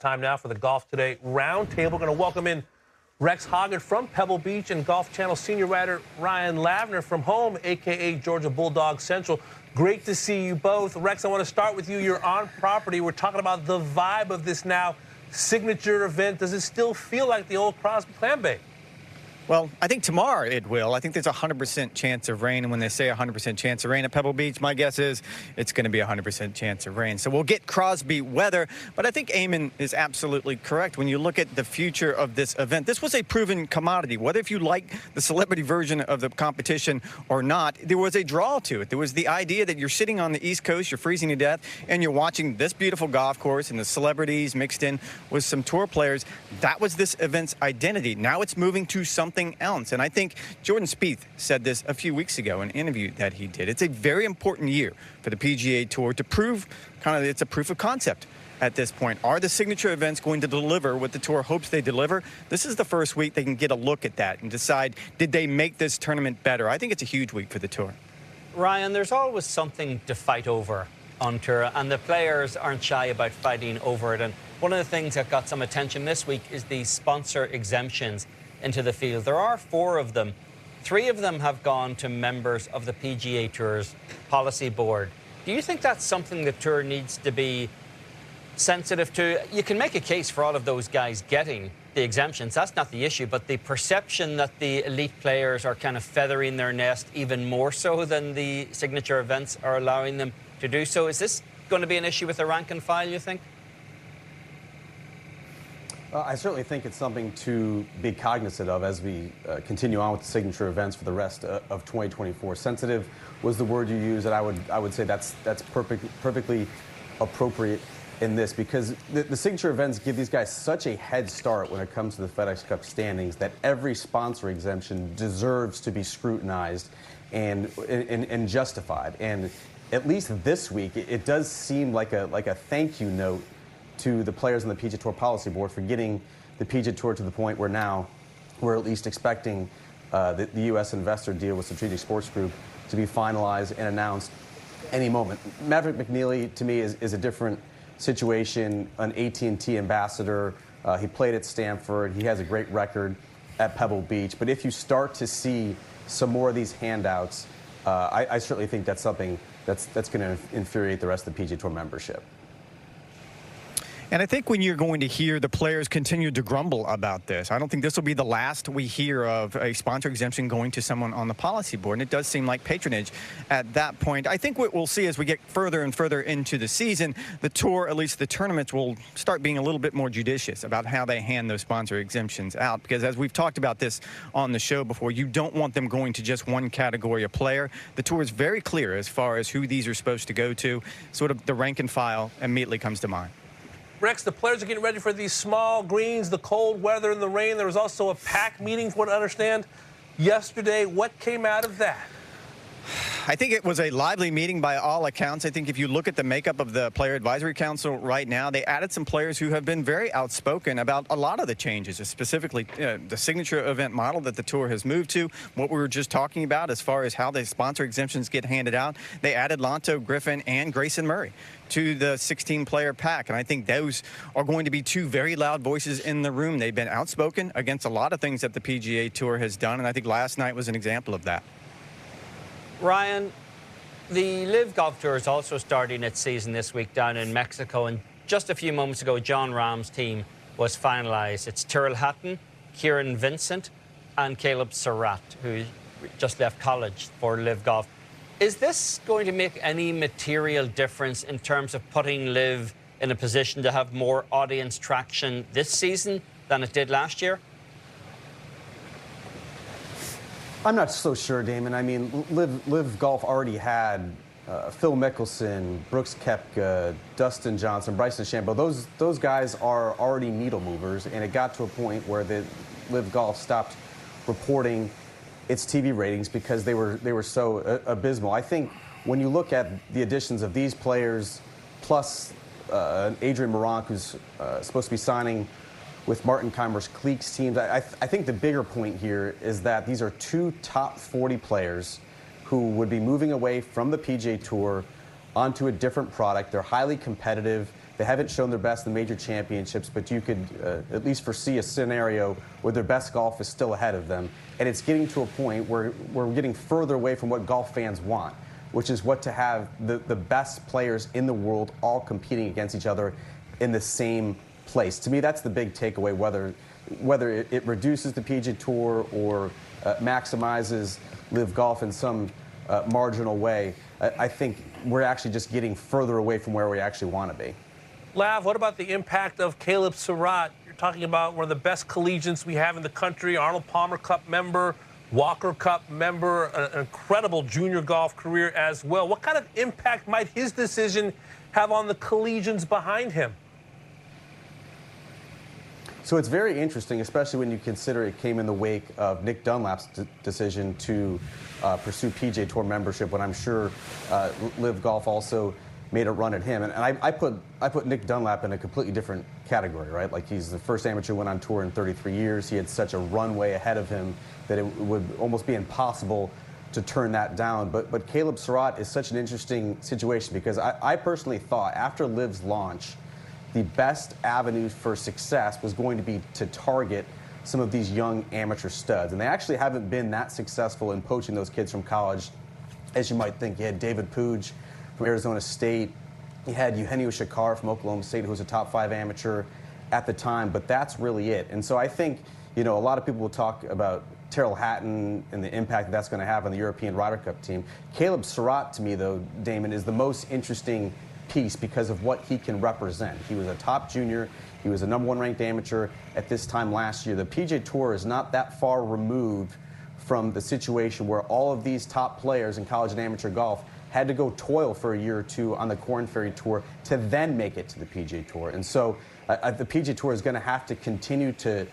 Time now for the Golf Today Roundtable. We're going to welcome in Rex Hoggard from Pebble Beach and Golf Channel senior writer Ryan Lavner from home, a.k.a. Georgia Bulldog Central. Great to see you both. Rex, I want to start with you. You're on property. We're talking about the vibe of this now signature event. Does it still feel like the old Crosby Clam Bake? Well, I think tomorrow it will. I think there's a 100% chance of rain. And when they say 100% chance of rain at Pebble Beach, my guess is it's going to be a 100% chance of rain. So we'll get Crosby weather. But I think Eamon is absolutely correct. When you look at the future of this event, this was a proven commodity. Whether if you like the celebrity version of the competition or not, there was a draw to it. There was the idea that you're sitting on the East Coast, you're freezing to death, and you're watching this beautiful golf course and the celebrities mixed in with some tour players. That was this event's identity. Now it's moving to something else. And I think Jordan Spieth said this a few weeks ago in an interview that he did. It's a very important year for the PGA Tour to prove it's a proof of concept at this point. Are the signature events going to deliver what the Tour hopes they deliver? This is the first week they can get a look at that and decide, did they make this tournament better? I think it's a huge week for the Tour. Ryan, there's always something to fight over on Tour, and the players aren't shy about fighting over it. And one of the things that got some attention this week is the sponsor exemptions into the field. There are 4 of them. 3 of them have gone to members of the PGA Tour's policy board. Do you think that's something the Tour needs to be sensitive to? You can make a case for all of those guys getting the exemptions. That's not the issue. But the perception that the elite players are kind of feathering their nest even more so than the signature events are allowing them to do so. Is this going to be an issue with the rank and file, you think? I certainly think it's something to be cognizant of as we continue on with the signature events for the rest of 2024. Sensitive was the word you used, and I would say that's perfectly appropriate in this, because the signature events give these guys such a head start when it comes to the FedEx Cup standings that every sponsor exemption deserves to be scrutinized and justified. And at least this week, it does seem like a thank you note to the players on the PGA Tour policy board for getting the PGA Tour to the point where now we're at least expecting the U.S. investor deal with NBC Sports Group to be finalized and announced any moment. Maverick McNeely, to me, is a different situation, an AT&T ambassador. He played at Stanford. He has a great record at Pebble Beach. But if you start to see some more of these handouts, I certainly think that's something that's going to infuriate the rest of the PGA Tour membership. And I think when you're going to hear the players continue to grumble about this, I don't think this will be the last we hear of a sponsor exemption going to someone on the policy board. And it does seem like patronage at that point. I think what we'll see as we get further and further into the season, the Tour, at least the tournaments, will start being a little bit more judicious about how they hand those sponsor exemptions out. Because as we've talked about this on the show before, you don't want them going to just one category of player. The Tour is very clear as far as who these are supposed to go to. Sort of the rank and file immediately comes to mind. Rex, the players are getting ready for these small greens, the cold weather and the rain. There was also a pack meeting, from what I understand, yesterday. What came out of that? I think it was a lively meeting by all accounts. I think if you look at the makeup of the Player Advisory Council right now, they added some players who have been very outspoken about a lot of the changes, specifically the signature event model that the Tour has moved to, what we were just talking about as far as how the sponsor exemptions get handed out. They added Lanto Griffin and Grayson Murray to the 16-player pack, and I think those are going to be 2 very loud voices in the room. They've been outspoken against a lot of things that the PGA Tour has done, and I think last night was an example of that. Ryan, the Liv Golf Tour is also starting its season this week down in Mexico, and just a few moments ago, John Rahm's team was finalized. It's Tyrrell Hatton, Kieran Vincent, and Caleb Sarat, who just left college for Liv Golf. Is this going to make any material difference in terms of putting Liv in a position to have more audience traction this season than it did last year? I'm not so sure, Damon. I mean, Liv Golf already had Phil Mickelson, Brooks Koepka, Dustin Johnson, Bryson DeChambeau. Those guys are already needle movers, and it got to a point where the Liv Golf stopped reporting its TV ratings because they were so abysmal. I think when you look at the additions of these players, plus Adrian Meronk, who's supposed to be signing with Martin Keimer's Cleeks teams, I think the bigger point here is that these are 2 top 40 players who would be moving away from the PGA Tour onto a different product. They're highly competitive. They haven't shown their best in major championships, but you could at least foresee a scenario where their best golf is still ahead of them. And it's getting to a point where we're getting further away from what golf fans want, which is what to have the best players in the world all competing against each other in the same place. To me, that's the big takeaway, whether it reduces the PGA Tour or maximizes Liv Golf in some marginal way. I think we're actually just getting further away from where we actually want to be. Lav, what about the impact of Caleb Sarat? You're talking about one of the best collegians we have in the country, Arnold Palmer Cup member, Walker Cup member, an incredible junior golf career as well. What kind of impact might his decision have on the collegians behind him? So it's very interesting, especially when you consider it came in the wake of Nick Dunlap's decision to pursue PGA Tour membership, when I'm sure Liv Golf also made a run at him. And I put Nick Dunlap in a completely different category, right? Like, he's the first amateur who went on tour in 33 years. He had such a runway ahead of him that it would almost be impossible to turn that down. But Caleb Sarat is such an interesting situation, because I personally thought after Liv's launch, the best avenue for success was going to be to target some of these young amateur studs. And they actually haven't been that successful in poaching those kids from college, as you might think. You had David Puig from Arizona State. You had Eugenio Shakar from Oklahoma State, who was a top 5 amateur at the time, but that's really it. And so I think, a lot of people will talk about Terrell Hatton and the impact that's going to have on the European Ryder Cup team. Caleb Sarat, to me, though, Damon, is the most interesting piece because of what he can represent. He was a top junior. He was a #1 ranked amateur at this time last year. The PGA Tour is not that far removed from the situation where all of these top players in college and amateur golf had to go toil for a year or two on the Korn Ferry Tour to then make it to the PGA Tour. And so the PGA Tour is going to have to continue to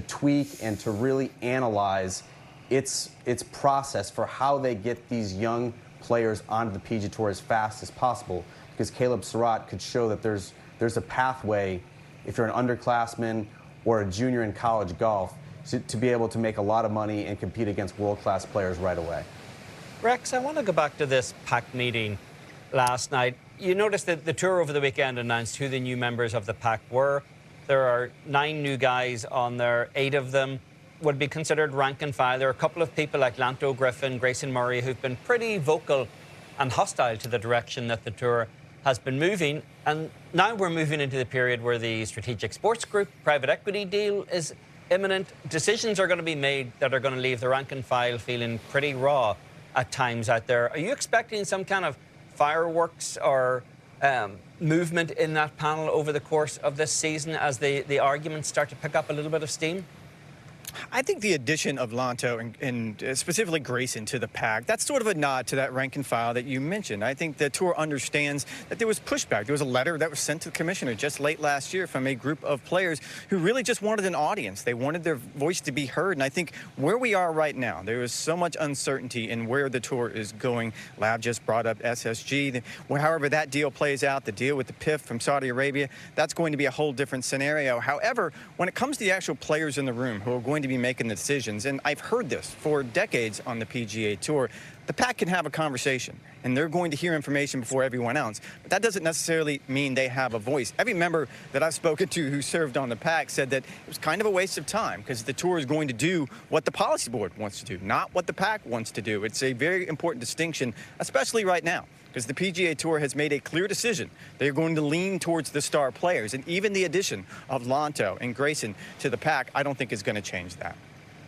tweak and to really analyze its process for how they get these young players onto the PGA Tour as fast as possible, because Caleb Sarat could show that there's a pathway, if you're an underclassman or a junior in college golf, to be able to make a lot of money and compete against world-class players right away. Rex, I want to go back to this PAC meeting last night. You noticed that the tour over the weekend announced who the new members of the PAC were. There are 9 new guys on there. 8 of them would be considered rank and file. There are a couple of people like Lanto Griffin, Grayson Murray, who've been pretty vocal and hostile to the direction that the tour has been moving. And now we're moving into the period where the Strategic Sports Group private equity deal is imminent. Decisions are going to be made that are going to leave the rank and file feeling pretty raw at times out there. Are you expecting some kind of fireworks or movement in that panel over the course of this season as the arguments start to pick up a little bit of steam? I think the addition of Lanto and specifically Grayson to the PAC, that's sort of a nod to that rank and file that you mentioned. I think the tour understands that there was pushback. There was a letter that was sent to the commissioner just late last year from a group of players who really just wanted an audience. They wanted their voice to be heard. And I think where we are right now, there is so much uncertainty in where the tour is going. Lav just brought up SSG. However that deal plays out, the deal with the PIF from Saudi Arabia, that's going to be a whole different scenario. However, when it comes to the actual players in the room who are going to be making the decisions, and I've heard this for decades on the PGA Tour, the PAC can have a conversation, and they're going to hear information before everyone else. But that doesn't necessarily mean they have a voice. Every member that I've spoken to who served on the PAC said that it was kind of a waste of time because the tour is going to do what the policy board wants to do, not what the PAC wants to do. It's a very important distinction, especially right now, because the PGA Tour has made a clear decision. They're going to lean towards the star players, and even the addition of Lanto and Grayson to the PAC, I don't think is going to change that.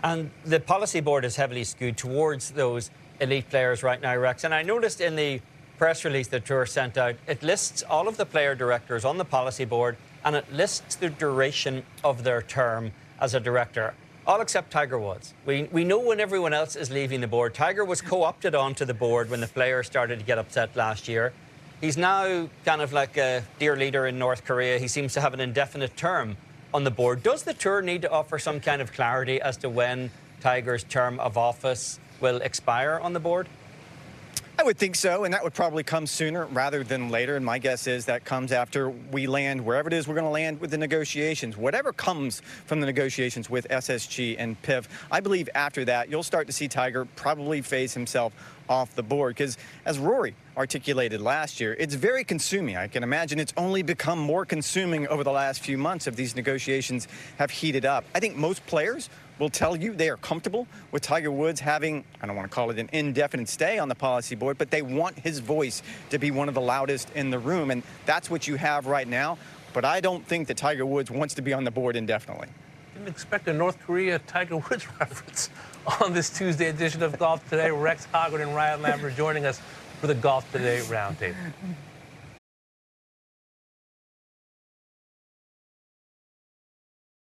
And the policy board is heavily skewed towards those elite players right now, Rex. And I noticed in the press release the tour sent out, it lists all of the player directors on the policy board, and it lists the duration of their term as a director, all except Tiger Woods. We know when everyone else is leaving the board. Tiger was co-opted onto the board when the players started to get upset last year. He's now kind of like a dear leader in North Korea. He seems to have an indefinite term on the board. Does the tour need to offer some kind of clarity as to when Tiger's term of office will expire on the board? I would think so, and that would probably come sooner rather than later. And my guess is that comes after we land wherever it is we're going to land with the negotiations. Whatever comes from the negotiations with SSG and PIF, I believe after that, you'll start to see Tiger probably phase himself off the board. Because as Rory articulated last year, it's very consuming. I can imagine it's only become more consuming over the last few months as these negotiations have heated up. I think most players will tell you they are comfortable with Tiger Woods having, I don't want to call it an indefinite stay on the policy board, but they want his voice to be one of the loudest in the room, and that's what you have right now. But I don't think that Tiger Woods wants to be on the board indefinitely. Didn't expect a North Korea Tiger Woods reference on this Tuesday edition of Golf Today. Rex Hoggard and Ryan Lavner joining us for the Golf Today Roundtable.